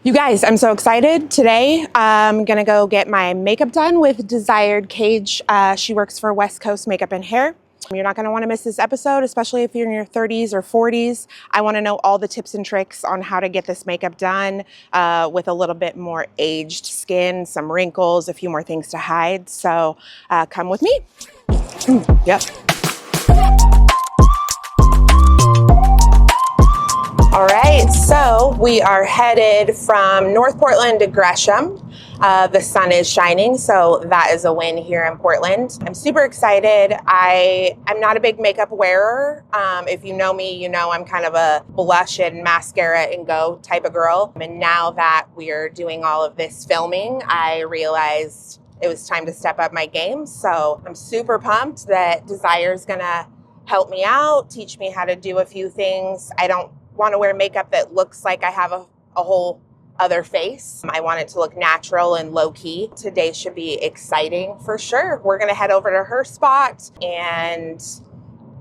You guys, I'm so excited. Today, I'm gonna go get my makeup done with Desired Cage. She works for West Coast Makeup and Hair. You're not gonna wanna miss this episode, especially if you're in your 30s or 40s. I wanna know all the tips and tricks on how to get this makeup done with a little bit more aged skin, some wrinkles, a few more things to hide. So come with me. Yep. All right, so we are headed from North Portland to Gresham. The sun is shining, so that is a win here in Portland. I'm super excited. I'm not a big makeup wearer. If you know me, you know I'm kind of a blush and mascara and go type of girl. And now that we're doing all of this filming, I realized it was time to step up my game. So I'm super pumped that Desire's gonna help me out, teach me how to do a few things. I don't want to wear makeup that looks like I have a whole other face. I want it to look natural and low key. Today should be exciting for sure. We're gonna head over to her spot and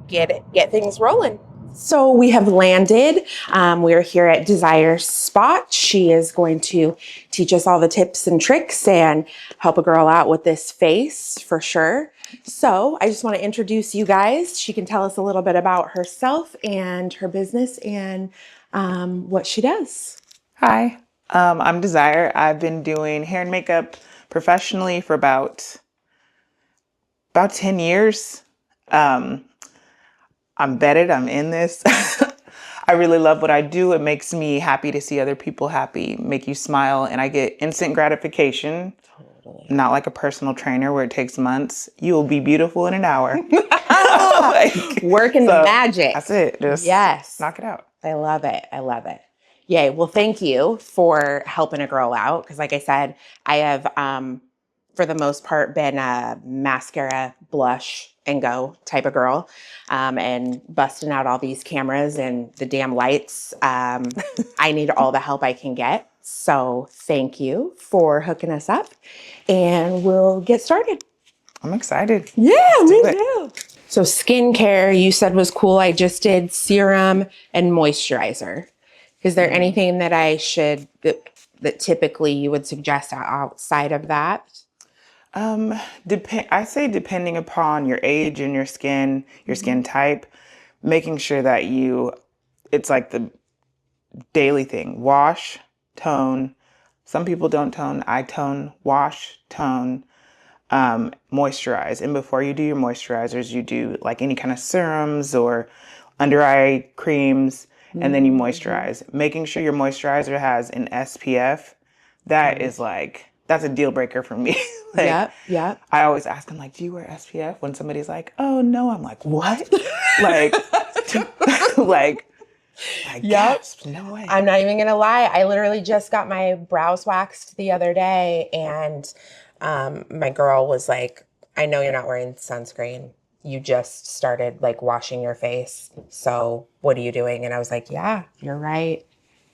get things rolling. So we have landed. We're here at Desire's spot. She is going to teach us all the tips and tricks and help a girl out with this face for sure. So I just want to introduce you guys. She can tell us a little bit about herself and her business and what she does. Hi, I'm Desire. I've been doing hair and makeup professionally for about 10 years. I'm vetted, I'm in this. I really love what I do. It makes me happy to see other people happy, make you smile, and I get instant gratification. Totally. Not like a personal trainer where it takes months. You will be beautiful in an hour. Working the magic. That's it. Just knock it out. I love it. I love it. Yay. Well, thank you for helping a girl out. Because like I said, I have, for the most part, been a mascara, blush, and go type of girl. And busting out all these cameras and the damn lights. I need all the help I can get. So thank you for hooking us up. And we'll get started. I'm excited. Yeah, me too. So skincare, you said was cool. I just did serum and moisturizer. Is there anything that I should, that typically you would suggest outside of that? I say depending upon your age and your skin type, making sure that it's like the daily thing. Wash, tone. Some people don't tone. I tone, wash, tone, moisturize. And before you do your moisturizers, you do like any kind of serums or under eye creams, and then you moisturize. Making sure your moisturizer has an SPF, that's a deal breaker for me. Yeah. I always ask them, like, do you wear SPF? When somebody's like, oh, no. I'm like, what? Gasp, no way. I'm not even going to lie. I literally just got my brows waxed the other day. And my girl was like, I know you're not wearing sunscreen. You just started like washing your face. So what are you doing? And I was like, yeah, you're right.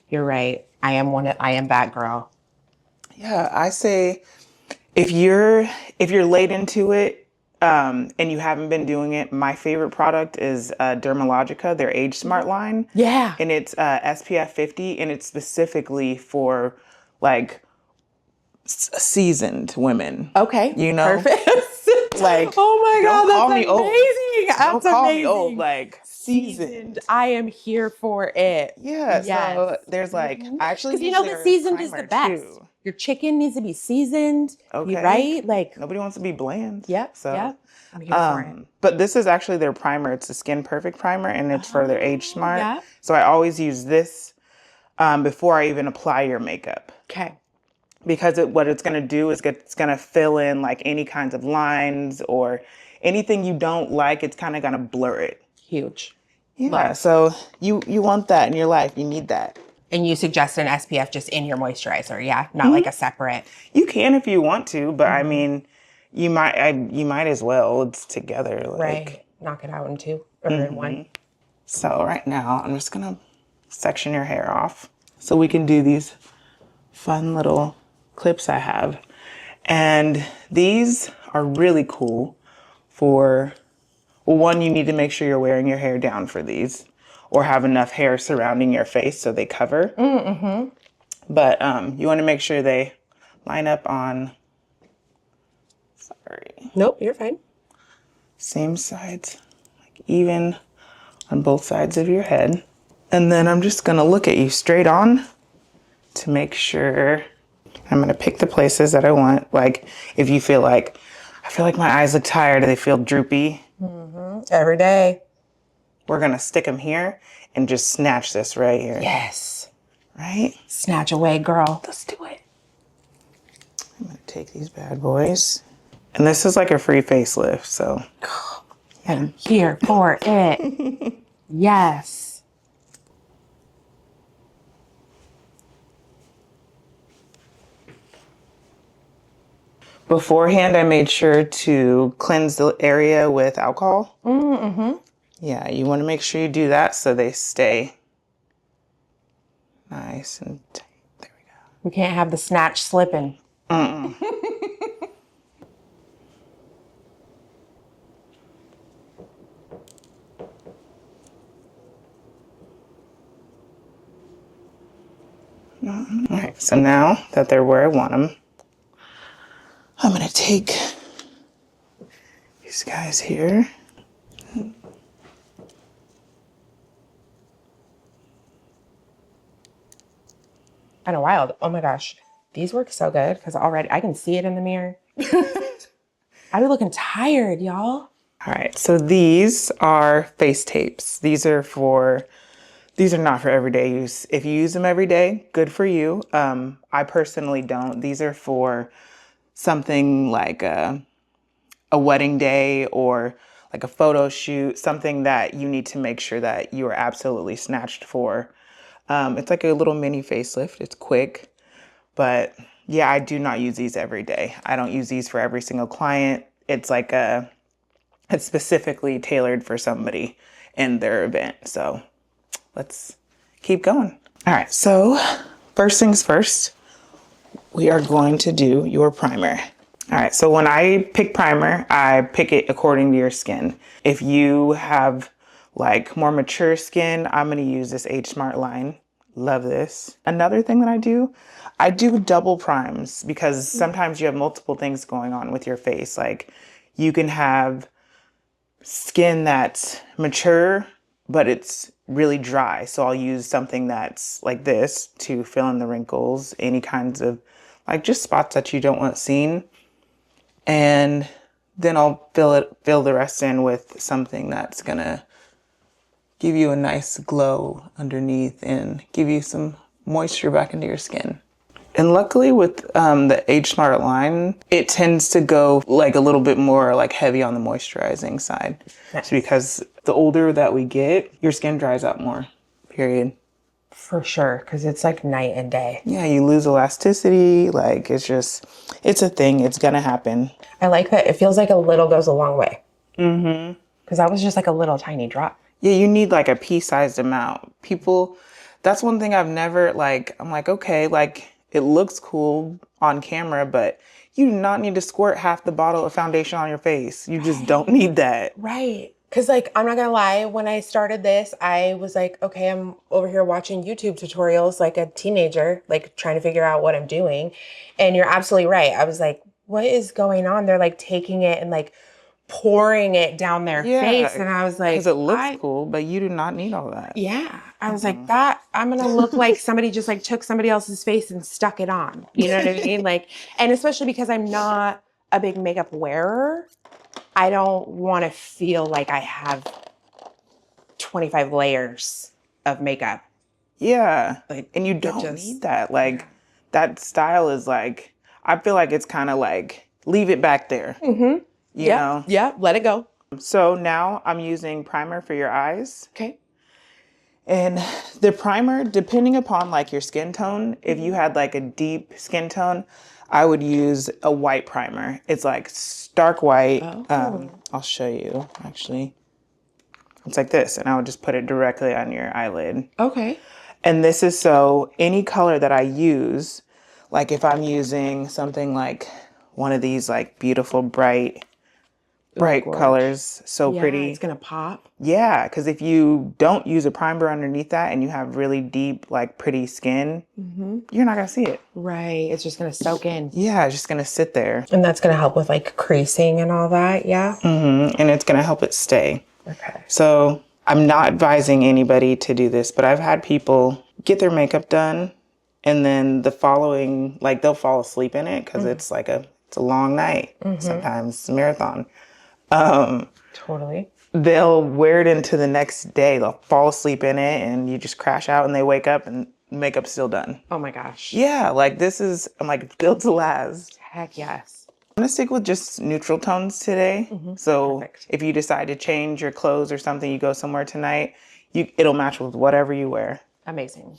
You're right. I am that girl. Yeah, I say if you're late into it and you haven't been doing it, my favorite product is Dermalogica, their Age Smart line. Yeah. And it's SPF 50, and it's specifically for like seasoned women. Okay. You know? Perfect. Like, oh my God, don't call me amazing. old. That's don't call amazing. me old. Like seasoned. I am here for it. Yeah. Yes. So there's like actually because you know the seasoned is the best. Too. Your chicken needs to be seasoned. Okay. Right? Like nobody wants to be bland. Yep. So. Yep. I'm here for it. But this is actually their primer. It's a Skin Perfect primer, and it's for their Age Smart. Yeah. So I always use this before I even apply your makeup. Okay. Because what it's going to do is it's going to fill in like any kinds of lines or anything you don't like. It's kind of going to blur it. Huge. Yeah. So you want that in your life. You need that. And you suggest an SPF just in your moisturizer, yeah? Not like a separate. You can if you want to, but I mean, you might as well. It's together. Like, right. Knock it out in two or in one. So right now, I'm just going to section your hair off so we can do these fun little clips I have. And these are really cool for, well, one, you need to make sure you're wearing your hair down for these or have enough hair surrounding your face so they cover. But you want to make sure they line up on, sorry, Nope, you're fine. same sides, like even on both sides of your head. And then I'm just gonna look at you straight on to make sure. I'm gonna pick the places that I want. Like if you feel like, I feel like my eyes look tired or they feel droopy, Every day. we're gonna stick them here and just snatch this right here. Yes. Right? Snatch away, girl. Let's do it. I'm gonna take these bad boys. And this is like a free facelift, so. I'm here for it. Yes. Beforehand, I made sure to cleanse the area with alcohol. Mm-hmm. Yeah, you want to make sure you do that so they stay nice and tight. There we go. We can't have the snatch slipping. All right, so now that they're where I want them, I'm going to take these guys here. Kind of wild. Oh my gosh. These work so good because already I can see it in the mirror. I be looking tired, y'all. All right, so these are face tapes. These are not for everyday use. If you use them every day, good for you. I personally don't. These are for something like a wedding day or like a photo shoot, something that you need to make sure that you are absolutely snatched for. It's like a little mini facelift. It's quick, but yeah, I do not use these every day. I don't use these for every single client. It's specifically tailored for somebody in their event. So let's keep going. All right, so first things first, we are going to do your primer. All right, so when I pick primer, I pick it according to your skin. If you have like more mature skin, I'm gonna use this Age Smart line. Love this. Another thing that I do double primes because sometimes you have multiple things going on with your face. Like you can have skin that's mature, but it's really dry. So I'll use something that's like this to fill in the wrinkles, any kinds of like just spots that you don't want seen. And then I'll fill the rest in with something that's gonna give you a nice glow underneath and give you some moisture back into your skin. And luckily with the Age Smart line, it tends to go like a little bit more like heavy on the moisturizing side. Nice. Because the older that we get, your skin dries out more, period. For sure, because it's like night and day. Yeah, you lose elasticity. Like it's a thing. It's gonna happen. I like that. It feels like a little goes a long way. Mm-hmm. Because that was just like a little tiny drop. Yeah, you need like a pea-sized amount. That's one thing I've never I'm like, okay, like it looks cool on camera, but you do not need to squirt half the bottle of foundation on your face. You just don't need that. Right. Because like, I'm not going to lie, when I started this, I was like, okay, I'm over here watching YouTube tutorials like a teenager, like trying to figure out what I'm doing. And you're absolutely right. I was like, what is going on? They're like taking it and like pouring it down their face. And I was like, because it looks cool, but you do not need all that. Yeah. I was like, I'm going to look like somebody just like took somebody else's face and stuck it on. You know what I mean? Like, and especially because I'm not a big makeup wearer, I don't want to feel like I have 25 layers of makeup. Yeah. Like, and you don't need that. Like, that style is like, I feel like it's kind of like, leave it back there. Mm-hmm. You know? Yeah, let it go. So now I'm using primer for your eyes. Okay. And the primer, depending upon like your skin tone, if you had like a deep skin tone, I would use a white primer. It's like stark white. Oh. I'll show you actually. It's like this, and I would just put it directly on your eyelid. Okay. And this is so any color that I use, like if I'm using something like one of these like beautiful bright bright gorge. colors. So Yeah, pretty. it's gonna pop. Yeah, because if you don't use a primer underneath that and you have really deep, like pretty skin, you're not gonna see it. Right, it's just gonna soak in. Yeah, it's just gonna sit there. And that's gonna help with like creasing and all that, yeah? And it's gonna help it stay. Okay. So I'm not advising anybody to do this, but I've had people get their makeup done and then the following, like they'll fall asleep in it because it's like it's a long night. Sometimes it's a marathon. Totally. They'll wear it into the next day. They'll fall asleep in it and you just crash out and they wake up and makeup's still done. Oh my gosh. Yeah, like this is, I'm like, built to last. Heck yes. I'm gonna stick with just neutral tones today. So Perfect. if you decide to change your clothes or something, you go somewhere tonight, it'll match with whatever you wear. Amazing.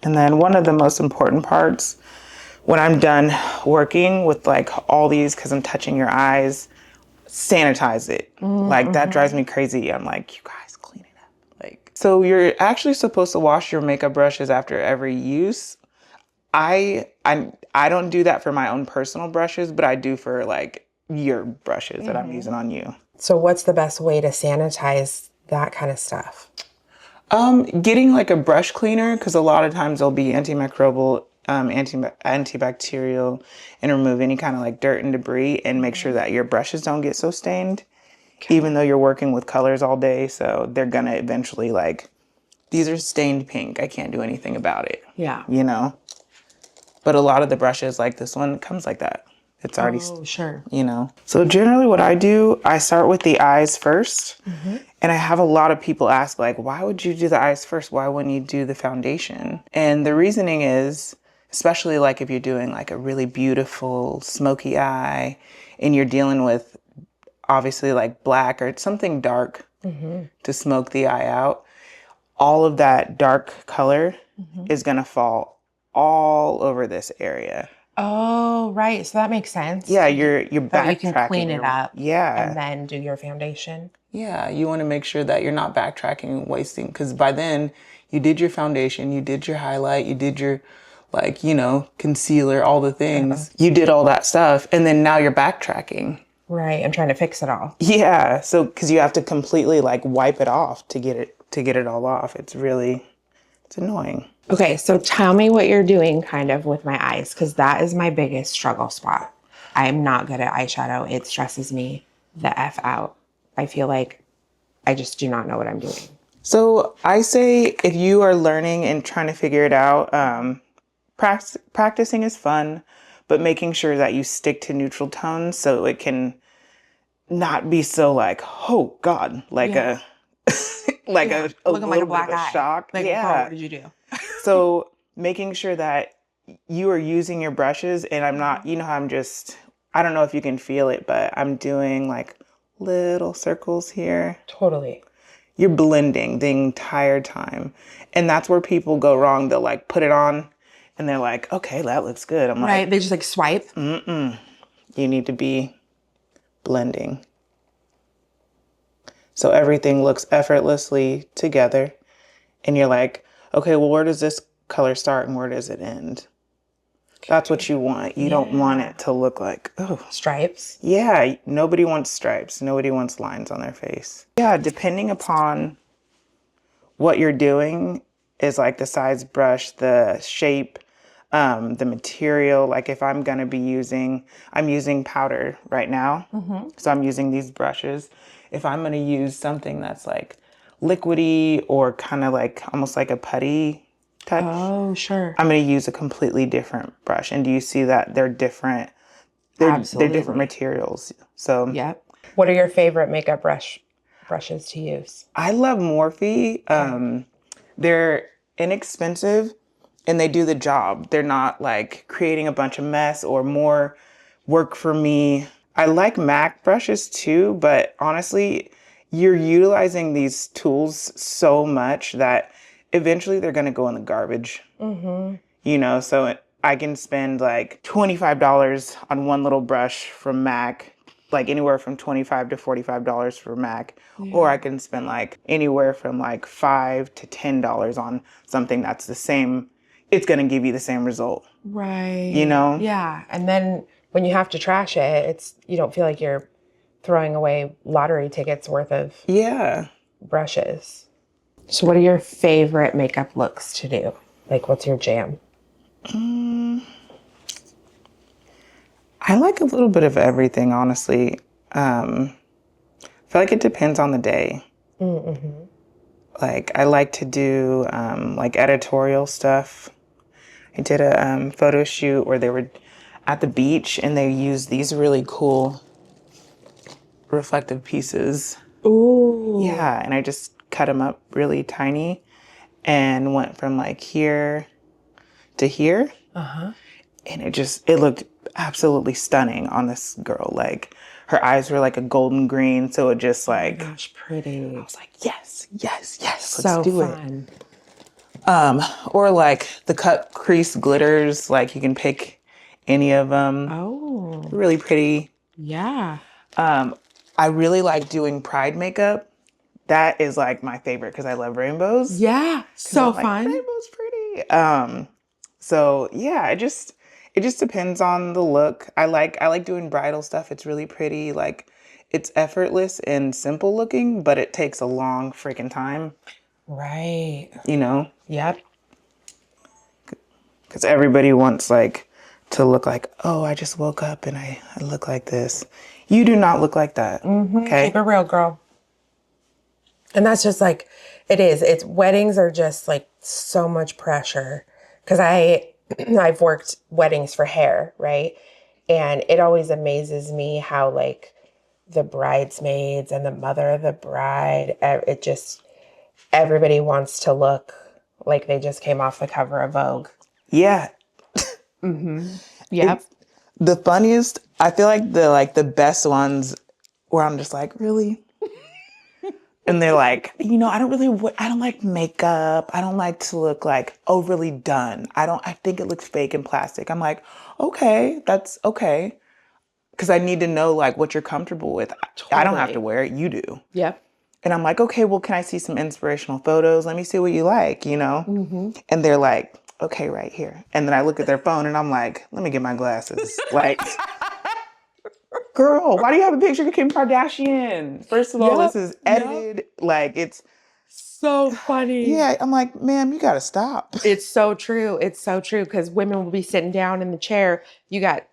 And then one of the most important parts, when I'm done working with like all these, because I'm touching your eyes, sanitize it. Like that drives me crazy. I'm like, you guys clean it up. Like, so you're actually supposed to wash your makeup brushes after every use. I don't do that for my own personal brushes, but I do for like your brushes that I'm using on you. So what's the best way to sanitize that kind of stuff? Getting like a brush cleaner, because a lot of times they'll be antimicrobial, antibacterial, and remove any kind of like dirt and debris and make sure that your brushes don't get so stained, even though you're working with colors all day. So they're gonna eventually like, these are stained pink. I can't do anything about it. Yeah. You know? But a lot of the brushes like this one comes like that. It's already, Sure. you know. So generally what I do, I start with the eyes first. And I have a lot of people ask like, why would you do the eyes first? Why wouldn't you do the foundation? And the reasoning is, especially like if you're doing like a really beautiful smoky eye and you're dealing with obviously like black or something dark to smoke the eye out, all of that dark color is gonna fall all over this area. Oh, right. So that makes sense. Yeah, you're backtracking. But you can clean it up. Yeah. And then do your foundation. Yeah, you want to make sure that you're not backtracking and wasting, because by then you did your foundation, you did your highlight, you did your like, you know, concealer, all the things. You did all that stuff and then now you're backtracking. Right. I'm trying to fix it all. Yeah, so because you have to completely like wipe it off to get it all off. It's annoying. Okay, so tell me what you're doing kind of with my eyes, because that is my biggest struggle spot. I'm not good at eyeshadow. It stresses me the F out. I feel like I just do not know what I'm doing. So I say if you are learning and trying to figure it out, practicing is fun, but making sure that you stick to neutral tones so it can not be so like, oh God, like a like a looking like a little black bit of a eye. shock. Like, yeah. what did you do? So making sure that you are using your brushes and I'm not, you know how I don't know if you can feel it, but I'm doing like little circles here. Totally. You're blending the entire time. And that's where people go wrong. They'll like put it on and they're like, okay, that looks good. I'm Right. like, They just like swipe. you need to be blending. So everything looks effortlessly together. And you're like, okay, well, where does this color start and where does it end? That's what you want. You don't want it to look like, oh. Stripes. Yeah, nobody wants stripes. Nobody wants lines on their face. Yeah, depending upon what you're doing is like the size brush, the shape, the material. Like if I'm going to be I'm using powder right now. So I'm using these brushes. If I'm going to use something that's like liquidy or kind of like almost like a putty touch, Oh, sure. I'm going to use a completely different brush. And do you see that they're different? They're different materials. So Yep. What are your favorite makeup brushes to use? I love Morphe. They're inexpensive and they do the job. They're not like creating a bunch of mess or more work for me. I like MAC brushes too, but honestly, you're utilizing these tools so much that eventually they're going to go in the garbage. You know, so I can spend like $25 on one little brush from MAC, like anywhere from $25 to $45 for MAC, or I can spend like anywhere from like $5 to $10 on something that's the same. It's going to give you the same result. Right. You know? Yeah. And then when you have to trash it, you don't feel like you're throwing away lottery tickets worth of Yeah. brushes. So what are your favorite makeup looks to do? Like, what's your jam? I like a little bit of everything, honestly. I feel like it depends on the day. Like, I like to do like editorial stuff. I did a photo shoot where they were at the beach and they used these really cool reflective pieces. Ooh. Yeah, and I just cut them up really tiny and went from like here to here. And it looked absolutely stunning on this girl. Like her eyes were like a golden green, so it just like, Gosh, pretty. I was like, yes, yes, yes, So let's do fun. it. Or like the cut crease glitters, like you can pick any of them. Oh, Really pretty. yeah. I really like doing pride makeup. That is like my favorite because I love rainbows. Yeah, so I'm like, fun. rainbow's pretty. So yeah, it just depends on the look. I like doing bridal stuff. It's really pretty. Like it's effortless and simple looking, but it takes a long freaking time, Right. you know? Yep. Because everybody wants like to look like, oh, I just woke up and I look like this. You do not look like that. Okay. Keep it real, girl. And that's just like, it is. It's weddings are just like so much pressure. Cause I've worked weddings for hair, right? And it always amazes me how like the bridesmaids and the mother of the bride, it just, everybody wants to look like they just came off the cover of Vogue. Yeah. Yep. The funniest, I feel like the best ones where I'm just like, really? And they're like, you know, I don't like makeup. I don't like to look like overly done. I think it looks fake and plastic. I'm like, okay, that's okay. Cause I need to know like what you're comfortable with. I don't have to Totally. wear it, you do. Yep. And I'm like, okay, well, can I see some inspirational photos? Let me see what you like, you know? And they're like, okay, right here. And then I look at their phone and I'm like, let me get my glasses. Like, girl, why do you have a picture of Kim Kardashian? First of all, Yep. this is Yep. edited. Like, it's, So funny. yeah, I'm like, ma'am, you gotta stop. It's so true. It's so true because women will be sitting down in the chair. You got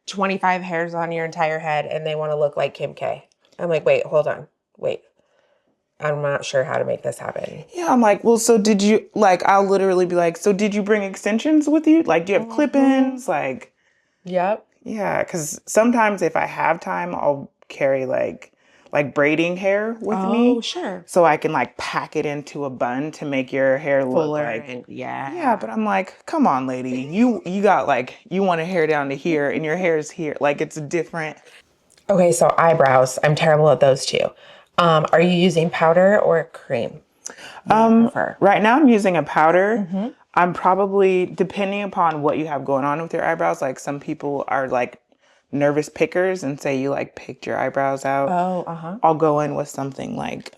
25 hairs on your entire head and they want to look like Kim K. I'm like, wait, hold on. Wait. I'm not sure how to make this happen. Yeah, I'm like, well, so did you, like, I'll literally be like, so did you bring extensions with you? Like, do you have clip-ins? Like, Yep. yeah, because sometimes if I have time, I'll carry like braiding hair with me. Oh, sure. So I can like pack it into a bun to make your hair look Fuller like, and yeah. yeah, but I'm like, come on, lady. You got like, you want a hair down to here and your hair is here. Like it's different. Okay, so eyebrows. I'm terrible at those two. Are you using powder or cream? What do you prefer? Right now I'm using a powder. I'm probably, depending upon what you have going on with your eyebrows, like some people are like nervous pickers and say you like picked your eyebrows out. Oh, uh-huh. I'll go in with something like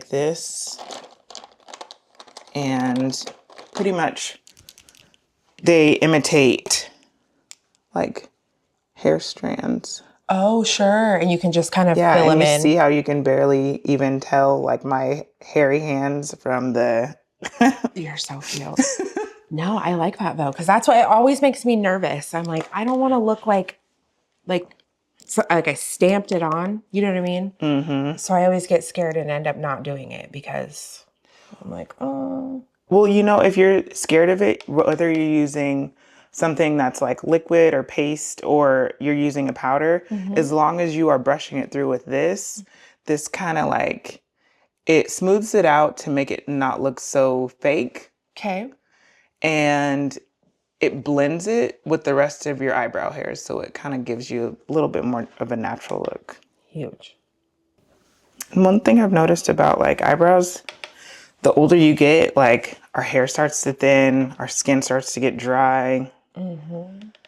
this. And pretty much they imitate like hair strands. Oh, sure. And you can just kind of Yeah, fill and them you in. see how you can barely even tell like my hairy hands from the You're so cute. No, I like that though, because that's what it always makes me nervous. I'm like, I don't want to look like like I stamped it on. You know what I mean? Mm-hmm. So I always get scared and end up not doing it because I'm like, oh. Well, you know, if you're scared of it, whether you're using something that's like liquid or paste or you're using a powder, as long as you are brushing it through with this kind of like, it smooths it out to make it not look so fake. Okay. And it blends it with the rest of your eyebrow hairs. So it kind of gives you a little bit more of a natural look. Huge. And one thing I've noticed about like eyebrows, the older you get, like our hair starts to thin, our skin starts to get dry.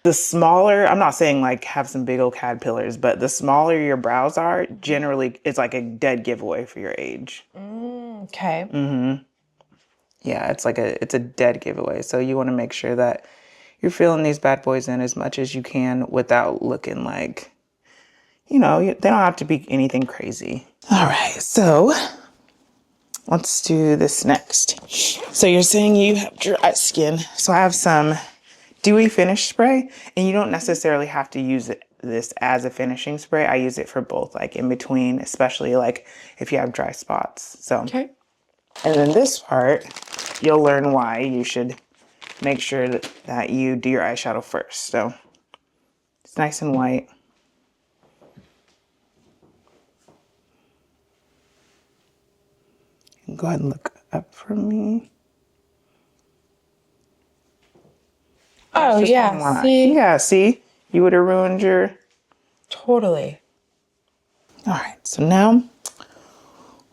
The smaller, I'm not saying like have some big old caterpillars, but the smaller your brows are, generally it's like a dead giveaway for your age. Okay. Yeah, it's a dead giveaway. So you want to make sure that you're filling these bad boys in as much as you can without looking like you know, they don't have to be anything crazy. All right, so let's do this next. So you're saying you have dry skin. So I have some dewy finish spray, and you don't necessarily have to use this as a finishing spray. I use it for both, like in between, especially like if you have dry spots. So, Okay. and then this part, you'll learn why you should make sure that you do your eyeshadow first. So it's nice and white. Go ahead and look up for me. Oh, yeah. See? Yeah, see? You would have ruined your... Totally. All right, so now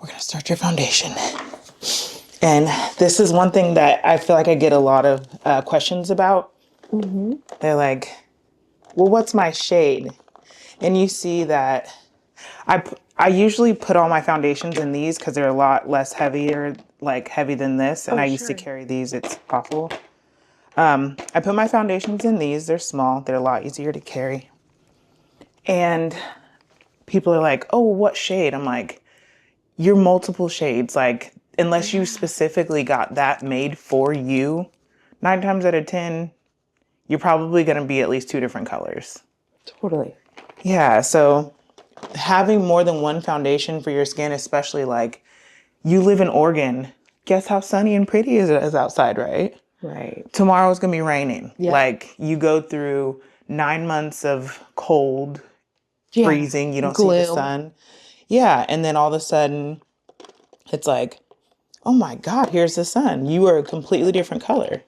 we're gonna start your foundation. And this is one thing that I feel like I get a lot of questions about. They're like, well, what's my shade? And you see that I usually put all my foundations in these because they're a lot less heavier, like heavy than this. And I used to carry these, it's awful. I put my foundations in these, they're small, they're a lot easier to carry. And people are like, oh, what shade? I'm like, you're multiple shades. Like, unless you specifically got that made for you, 9 times out of 10, you're probably going to be at least 2 different colors. Totally. Yeah, so having more than one foundation for your skin, especially like you live in Oregon, guess how sunny and pretty it is outside, right? Right. Tomorrow's going to be raining. Yeah. Like you go through 9 months of cold, freezing, you don't see the sun. Yeah, and then all of a sudden it's like, oh my God, here's the sun. You are a completely different color.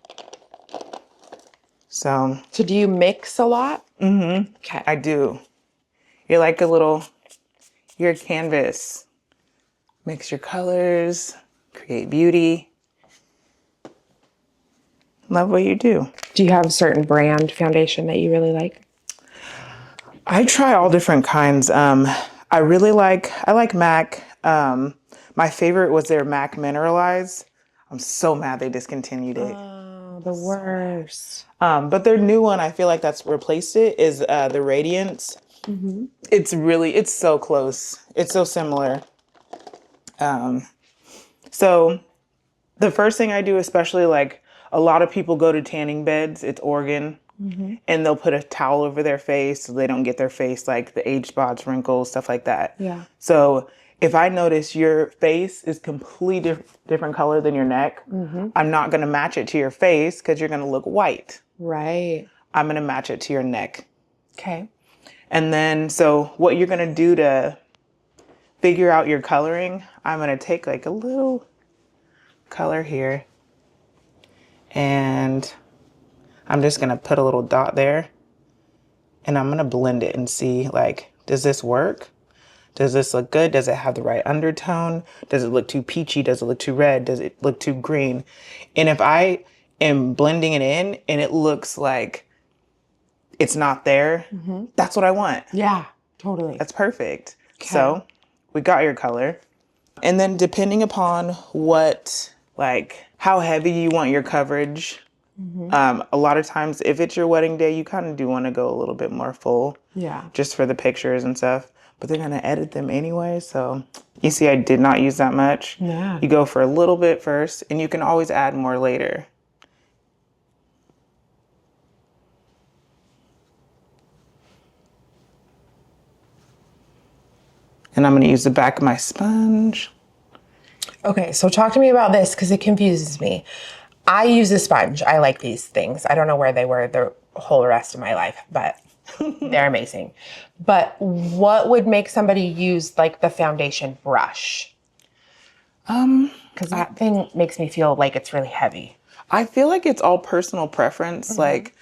So do you mix a lot? Okay. I do. You're a canvas. Mix your colors, create beauty. Love what you do. Do you have a certain brand foundation that you really like? I try all different kinds. I like MAC. My favorite was their MAC Mineralize. I'm so mad they discontinued it. Oh, the worst. But their new one, I feel like that's replaced it, is the Radiance. It's so close. It's so similar. So the first thing I do, especially like a lot of people go to tanning beds, it's Oregon, and they'll put a towel over their face so they don't get their face like the age spots, wrinkles, stuff like that. Yeah. So if I notice your face is completely different color than your neck, I'm not going to match it to your face because you're going to look white. Right. I'm going to match it to your neck. Okay. And then, so what you're going to do to figure out your coloring, I'm going to take like a little color here and I'm just going to put a little dot there and I'm going to blend it and see like, does this work? Does this look good? Does it have the right undertone? Does it look too peachy? Does it look too red? Does it look too green? And if I am blending it in and it looks like it's not there, that's what I want. Yeah, totally. That's perfect. Okay. So we got your color. And then depending upon how heavy you want your coverage, a lot of times if it's your wedding day, you kind of do want to go a little bit more full. Yeah. Just for the pictures and stuff. But they're going to edit them anyway. So you see, I did not use that much. Yeah. You go for a little bit first and you can always add more later. And I'm going to use the back of my sponge. Okay, so talk to me about this because it confuses me. I use a sponge. I like these things. I don't know where they were the whole rest of my life, but they're amazing. But what would make somebody use like the foundation brush? Because that thing makes me feel like it's really heavy. I feel like it's all personal preference. Like,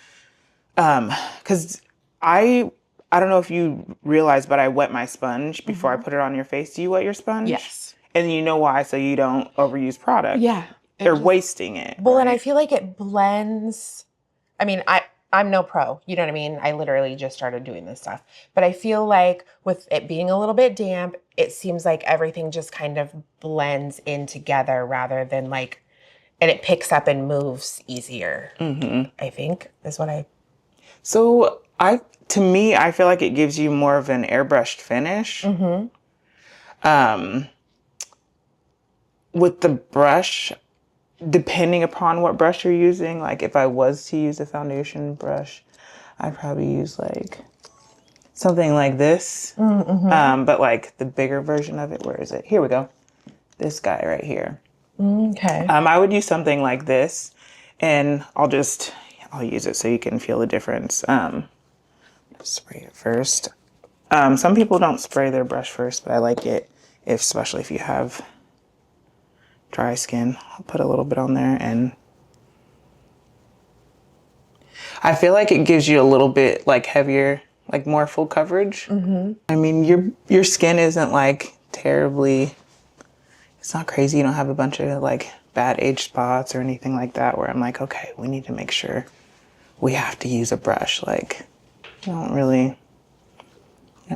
because I don't know if you realize, but I wet my sponge before I put it on your face. Do you wet your sponge? Yes. And you know why? So you don't overuse product. Yeah. They're wasting it. Well, and I feel like it blends. I mean, I'm no pro. You know what I mean? I literally just started doing this stuff. But I feel like with it being a little bit damp, it seems like everything just kind of blends in together rather than like, and it picks up and moves easier. I think is what I... So To me, I feel like it gives you more of an airbrushed finish. With the brush, depending upon what brush you're using, like if I was to use a foundation brush, I'd probably use like something like this. But like the bigger version of it, where is it? Here we go. This guy right here. Okay. I would use something like this, and I'll use it so you can feel the difference. Spray it first. Some people don't spray their brush first, but I like it, especially if you have dry skin. I'll put a little bit on there, and I feel like it gives you a little bit like heavier, like more full coverage. I mean, your skin isn't like terribly, it's not crazy. You don't have a bunch of like bad age spots or anything like that where I'm like, okay, we need to make sure we have to use a brush. Like, I don't really,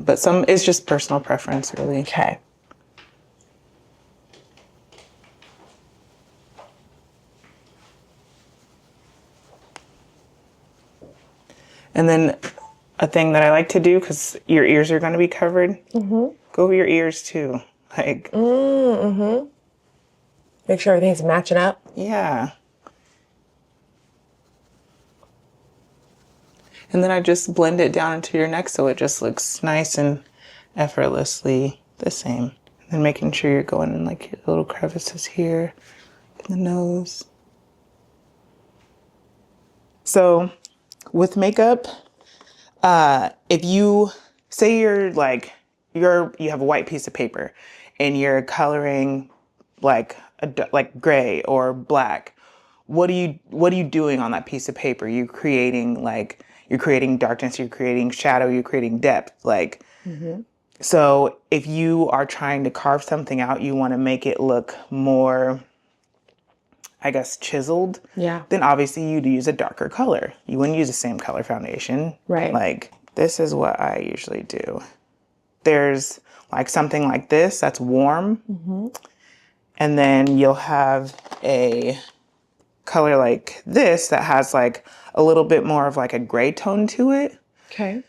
but it's just personal preference, really. Okay. And then a thing that I like to do, because your ears are going to be covered, go over your ears too. Like, Make sure everything's matching up. yeah. And then I just blend it down into your neck so it just looks nice and effortlessly the same. And then making sure you're going in like your little crevices here in the nose. So with makeup, if you say you have a white piece of paper and you're coloring like gray or black, what are you doing on that piece of paper? You're creating darkness, you're creating shadow, you're creating depth. Like, so if you are trying to carve something out, you want to make it look more, I guess, chiseled. Yeah. Then obviously you'd use a darker color. You wouldn't use the same color foundation. Right. Like, this is what I usually do. There's like something like this that's warm. And then you'll have a color like this that has like a little bit more of like a gray tone to it. Okay.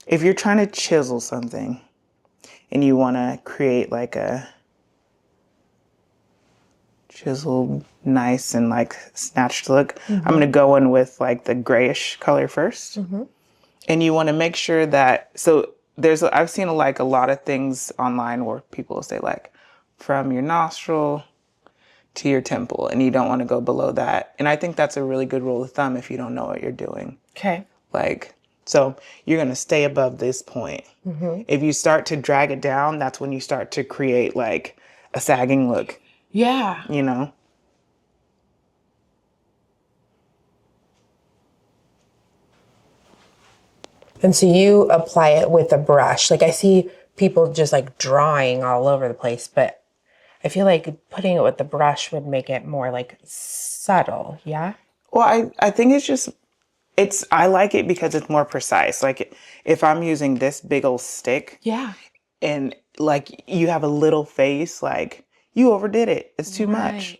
If you're trying to chisel something and you want to create like a chiseled, nice and like snatched look, I'm going to go in with like the grayish color first. And you want to make sure that, so I've seen like a lot of things online where people say like from your nostril to your temple, and you don't want to go below that. And I think that's a really good rule of thumb if you don't know what you're doing. Okay. Like, so you're going to stay above this point. If you start to drag it down, that's when you start to create like a sagging look, Yeah. you know? And so you apply it with a brush. Like I see people just like drawing all over the place, but I feel like putting it with the brush would make it more like subtle. Yeah. Well, I think I like it because it's more precise. Like if I'm using this big old stick Yeah. and like you have a little face, like you overdid it. It's too much.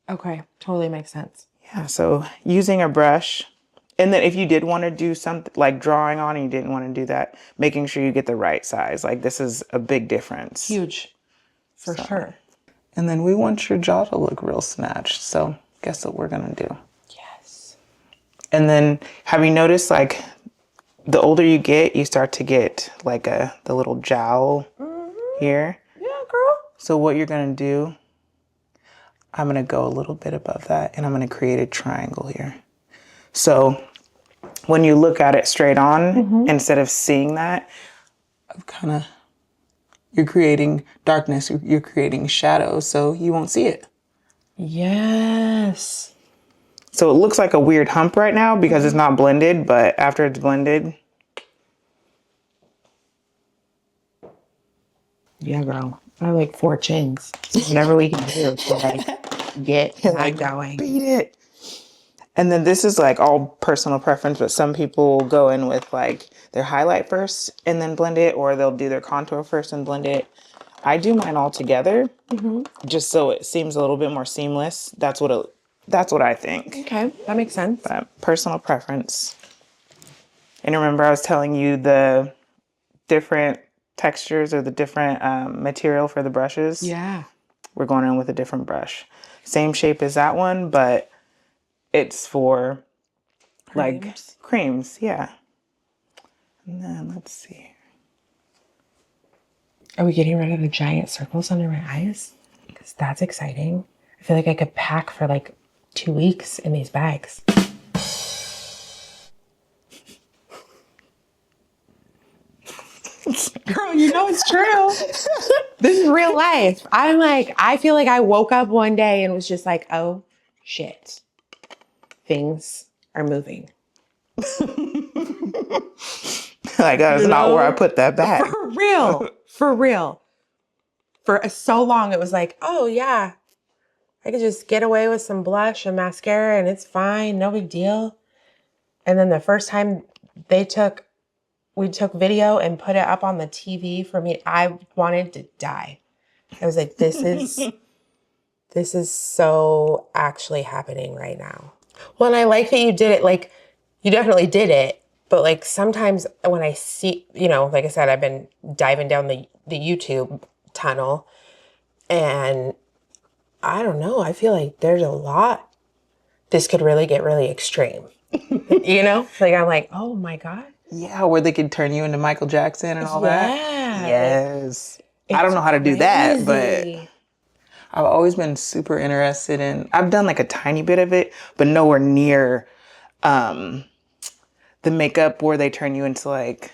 Okay. Totally makes sense. Yeah. So using a brush, and then if you did want to do something like drawing on and you didn't want to do that, making sure you get the right size. Like this is a big difference. Huge. For sure. And then we want your jaw to look real snatched. So guess what we're going to do? Yes. And then have you noticed like the older you get, you start to get like the little jowl here. Yeah, girl. So what you're going to do, I'm going to go a little bit above that and I'm going to create a triangle here. So when you look at it straight on, instead of seeing that, you're creating darkness, you're creating shadow, so you won't see it. Yes. So it looks like a weird hump right now because it's not blended, but after it's blended. Yeah, girl. I like 4 chins. So whatever we can do to like get that going. Beat it. And then this is like all personal preference, but some people go in with like their highlight first and then blend it, or they'll do their contour first and blend it. I do mine all together just so it seems a little bit more seamless. That's what That's what I think. Okay, that makes sense. But personal preference. And remember, I was telling you the different textures or the different material for the brushes. Yeah. We're going in with a different brush. Same shape as that one, but it's for like creams. Yeah. And then let's see. Are we getting rid of the giant circles under my eyes? Because that's exciting. I feel like I could pack for like 2 weeks in these bags. Girl, you know it's true. This is real life. I feel like I woke up one day and was just like, oh shit. Things are moving. Like, that's not where I put that bag. For real. For real. For so long, it was like, oh yeah, I could just get away with some blush and mascara and it's fine. No big deal. And then the first time we took video and put it up on the TV for me, I wanted to die. I was like, this is so actually happening right now. Well, and I like that you did it, like, you definitely did it, but like sometimes when I see, like I said, I've been diving down the YouTube tunnel and I don't know, I feel like there's a lot. This could really get really extreme, Like I'm like, oh my God. Yeah, where they could turn you into Michael Jackson and all that. Yeah. Yes. I don't know how to do that, but crazy. I've always been super interested in, I've done like a tiny bit of it, but nowhere near the makeup where they turn you into like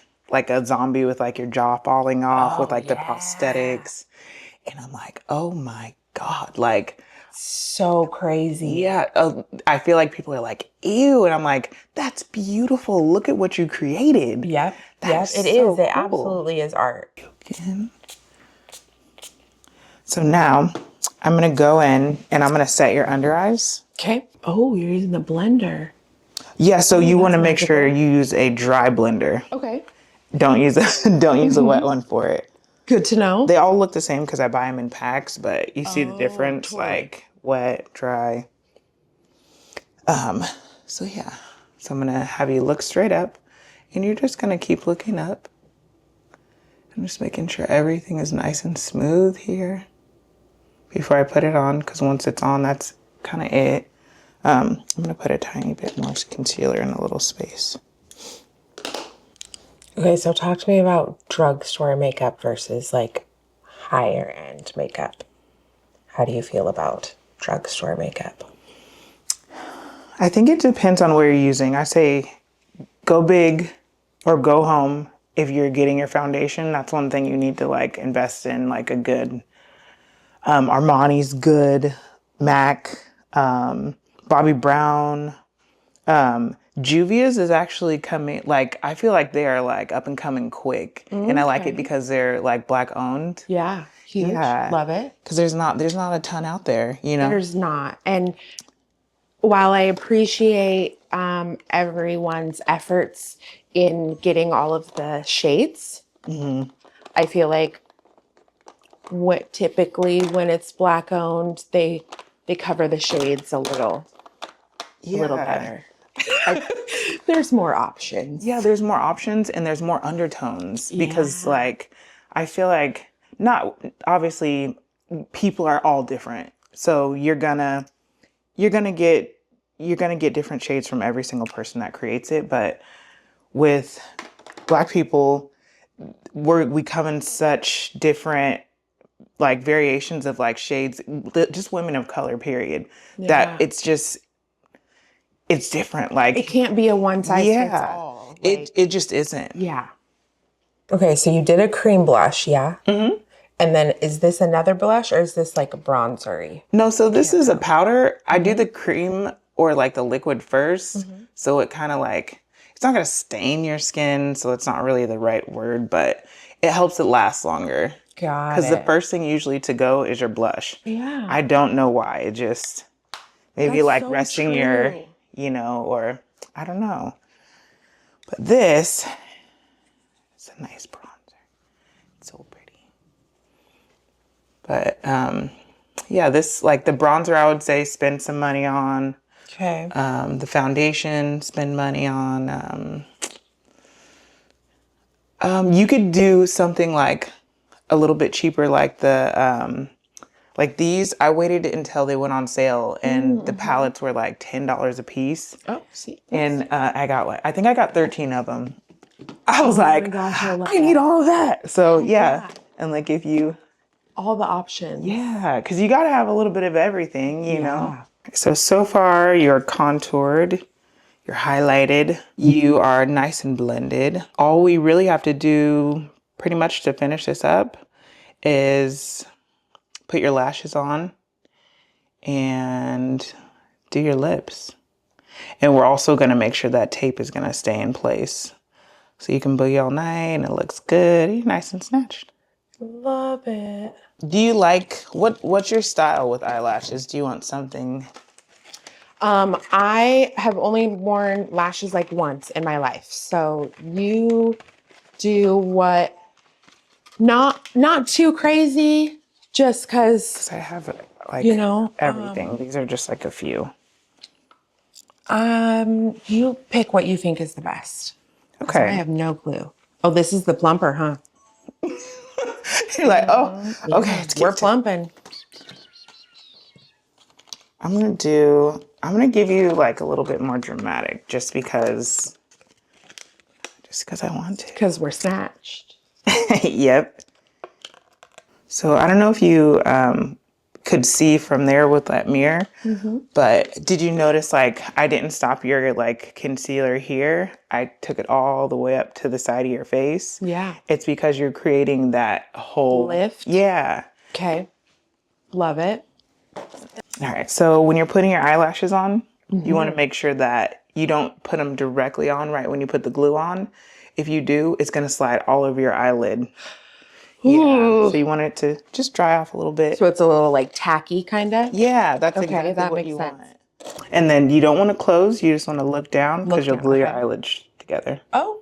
a zombie with like your jaw falling off with like the prosthetics. And I'm like, oh my God, like, So crazy. yeah, I feel like people are like, ew. And I'm like, that's beautiful. Look at what you created. Yep. That's It so is. It cool. absolutely is art. So now I'm going to go in and I'm going to set your under eyes. Okay. Oh, you're using the blender. Yeah, so you want to make magical. sure you use a dry blender. Okay. Don't use a wet one for it. Good to know. They all look the same because I buy them in packs, but you see the difference, totally. like wet, dry. So yeah. So I'm gonna have you look straight up and you're just gonna keep looking up. I'm just making sure everything is nice and smooth here before I put it on, because once it's on, that's kind of it. I'm gonna put a tiny bit more concealer in a little space. Okay, so talk to me about drugstore makeup versus like higher end makeup. How do you feel about drugstore makeup? I think it depends on where you're using. I say go big or go home if you're getting your foundation. That's one thing you need to like invest in, like a good Armani's good, MAC, Bobbi Brown. Juvia's is actually coming, like, I feel like they are like up and coming quick. And I like it because they're like Black owned. Yeah, huge. Yeah. Love it. Because there's not a ton out there, There's not. And while I appreciate everyone's efforts in getting all of the shades, I feel like what typically when it's Black owned, they cover the shades a little better. There's more options. Yeah, there's more options and there's more undertones because like I feel like not obviously people are all different. So you're gonna get different shades from every single person that creates it, but with Black people we come in such different like variations of like shades, just women of color period, that it's different. Like it can't be a one size fits all. Like, it just isn't. Yeah. Okay, so you did a cream blush, yeah? Mm-hmm. And then is this another blush or is this like a bronzery? No, so this is a powder. I do the cream or like the liquid first. So it kind of like, it's not going to stain your skin. So it's not really the right word, but it helps it last longer. Got it. Because the first thing usually to go is your blush. Yeah. I don't know why. It just, maybe That's like so resting true. your, or I don't know. But this is a nice bronzer. It's so pretty. But Yeah, this, like the bronzer, I would say spend some money on. Okay. The foundation, spend money on. You could do something like a little bit cheaper, like like these. I waited until they went on sale, and the palettes were like $10 a piece. Oh, see. And I got I think I got 13 of them. I was Oh my like, gosh, I love I need that. all of that. So yeah, Yeah. and like if you, All the options. yeah, because you got to have a little bit of everything, you know. Yeah. So far you're contoured. You're highlighted. You are nice and blended. All we really have to do pretty much to finish this up is put your lashes on and do your lips. And we're also going to make sure that tape is going to stay in place. So you can boogie all night and it looks good. You're nice and snatched. Love it. Do you like, what's your style with eyelashes? Do you want something? I have only worn lashes like once in my life. So you do what, not too crazy, just because, I have like you know, everything. These are just like a few. you pick what you think is the best. 'Cause I Okay. have no clue. Oh, this is the plumper, huh? You're like, oh, okay. Yeah, It's we're plumping. I'm gonna give you like a little bit more dramatic just because I want to. Because we're snatched. Yep. So I don't know if you could see from there with that mirror, but did you notice like I didn't stop your like concealer here? I took it all the way up to the side of your face. Yeah. It's because you're creating that whole Lift. Yeah. Okay. Love it. All right. So when you're putting your eyelashes on, you want to make sure that you don't put them directly on right when you put the glue on. If you do, it's going to slide all over your eyelid. Yeah. So you want it to just dry off a little bit. So it's a little like tacky kind of? Yeah, that's Okay, exactly that what makes you sense. want. And then you don't want to close. You just want to look down because you'll down, glue your okay. eyelids together. Oh,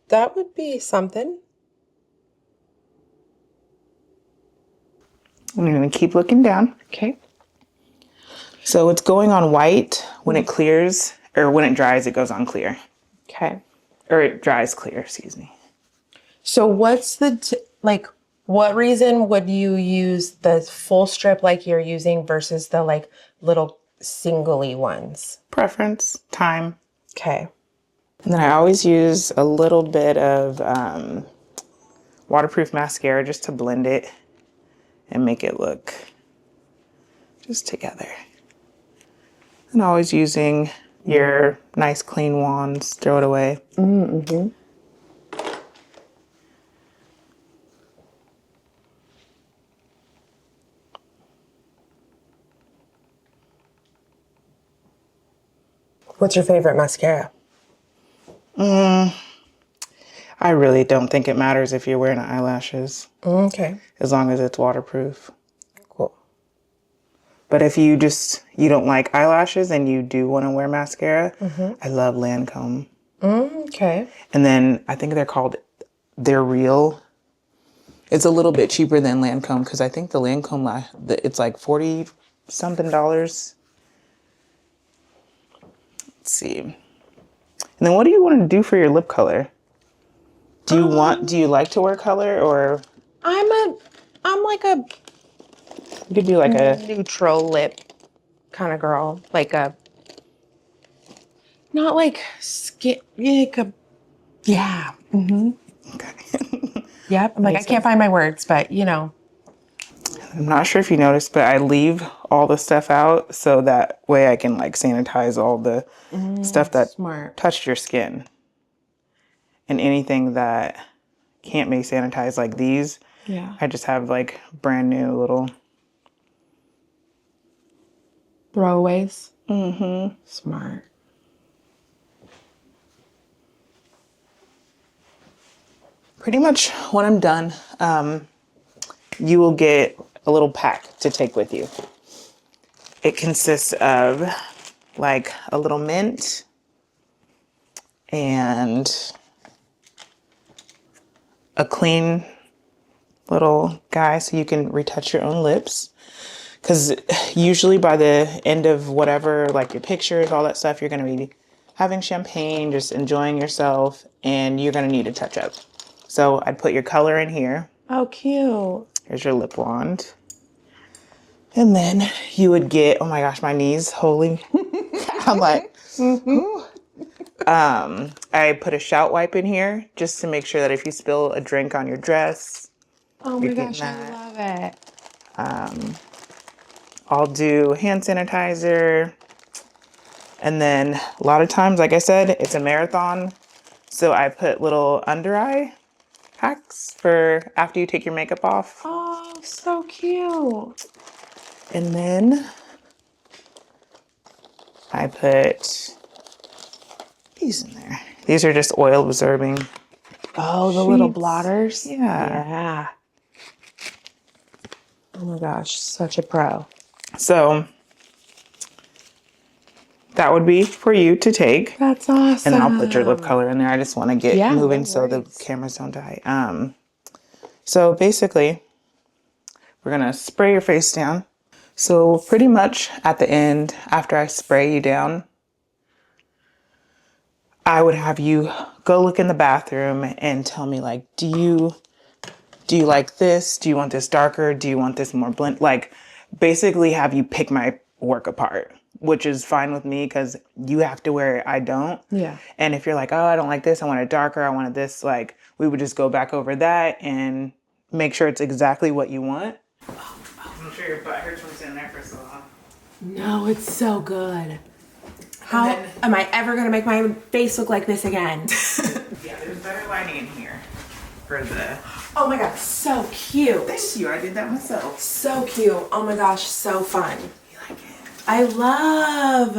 that would be something. And you're going to keep looking down. Okay. So it's going on white. When it clears, or when it dries, it goes on clear. Okay. Or it dries clear, excuse me. So what's like, what reason would you use the full strip like you're using versus the like little singly ones? Preference, time. Okay. And then I always use a little bit of waterproof mascara just to blend it and make it look just together. And always using your nice clean wands, throw it away. Mm-hmm. What's your favorite mascara? I really don't think it matters if you're wearing eyelashes, Okay. as long as it's waterproof. Cool. But if you don't like eyelashes and you do want to wear mascara, I love Lancome. Okay. And then I think they're real. It's a little bit cheaper than Lancome because I think the Lancome, it's like 40 something dollars. Let's see. And then what do you want to do for your lip color? Do you like to wear color, or? I'm like a You could do like a, neutral lip kind of girl. Like not like skin, like a, yeah. Mm-hmm. okay. Yep. I'm like, I can't find my words, but you know. I'm not sure if you noticed, but I leave all the stuff out so that way I can like sanitize all the stuff that Smart. touched your skin. And anything that can't be sanitized like these, Yeah. I just have like brand new little. Throwaways. Mm-hmm. Smart. Pretty much when I'm done, you will get a little pack to take with you. It consists of like a little mint and a clean little guy so you can retouch your own lips. because usually by the end of whatever, like your pictures, all that stuff, you're going to be having champagne, just enjoying yourself, and you're going to need a touch up. So I'd put your color in here. Oh, cute. Here's your lip wand. And then you would get, oh my gosh, my knees, holy. I'm like, I put a shout wipe in here just to make sure that if you spill a drink on your dress, Oh my gosh, I love it. I'll do hand sanitizer. And then a lot of times, like I said, it's a marathon. So I put little under eye packs for after you take your makeup off. Oh, so cute. And then I put these in there. These are just oil absorbing. Oh, the little blotters? Yeah. Yeah. Oh my gosh, such a pro. So that would be for you to take. That's awesome. And then I'll put your lip color in there. I just want to get moving so the worries. cameras don't die. So basically, we're going to spray your face down. So pretty much at the end, after I spray you down, I would have you go look in the bathroom and tell me, like, do you like this? Do you want this darker? Do you want this more blend? Like, basically have you pick my work apart, which is fine with me because you have to wear it. I don't. Yeah. And if you're like, oh, I don't like this, I want it darker, I wanted this, like, we would just go back over that and make sure it's exactly what you want. I'm sure your butt hurts from sitting there for so long. No, it's so good. How am I ever going to make my face look like this again? Yeah, there's better lighting in here for the... Oh my gosh, so cute. Thank you, I did that myself. So cute. Oh my gosh, so fun. You like it? I love.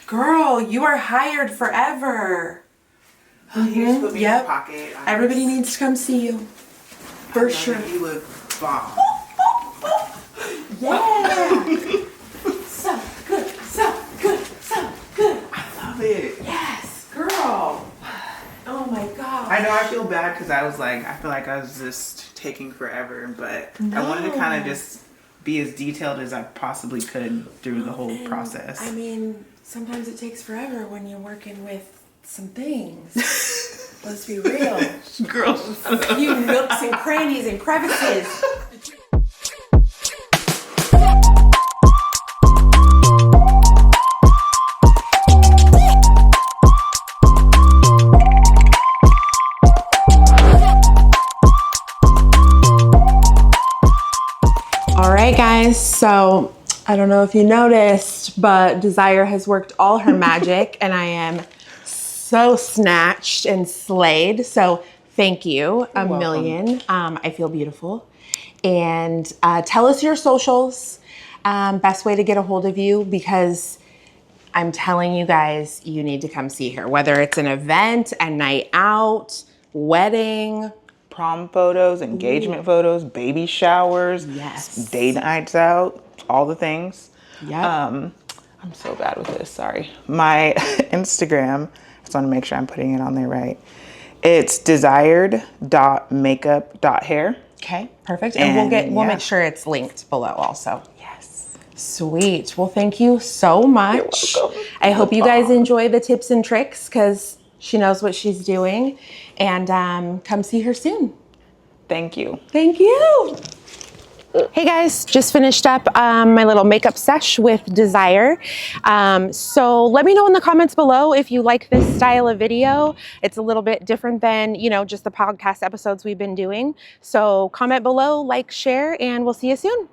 Girl, you are hired forever. You just put me in your pocket. Everybody needs to come see you. For sure. You look bomb. Yeah. So good, so good, so good. I love it. Yes, girl. Oh my god. I know I feel bad because I feel like I was just taking forever, but I wanted to kind of just be as detailed as I possibly could through the whole process. I mean, sometimes it takes forever when you're working with some things. Let's be real. Girl. A few nooks and crannies and crevices. All right, guys, so I don't know if you noticed, but Desire has worked all her magic and I am so snatched and slayed. So thank you a million. I feel beautiful. And tell us your socials, best way to get a hold of you, because I'm telling you guys, you need to come see her, whether it's an event, a night out, wedding, Prom photos, engagement photos, baby showers, date nights out, all the things. Yeah. I'm so bad with this, sorry. My Instagram, I just want to make sure I'm putting it on there right. It's desired.makeup.hair. Okay, perfect. And we'll make sure it's linked below also. Yes. Sweet. Well, thank you so much. You're welcome. I hope you guys enjoy the tips and tricks because she knows what she's doing. And come see her soon. Thank you. Thank you. Hey guys, just finished up my little makeup sesh with Desire. So let me know in the comments below if you like this style of video. It's a little bit different than, you know, just the podcast episodes we've been doing. So comment below, like, share, and we'll see you soon.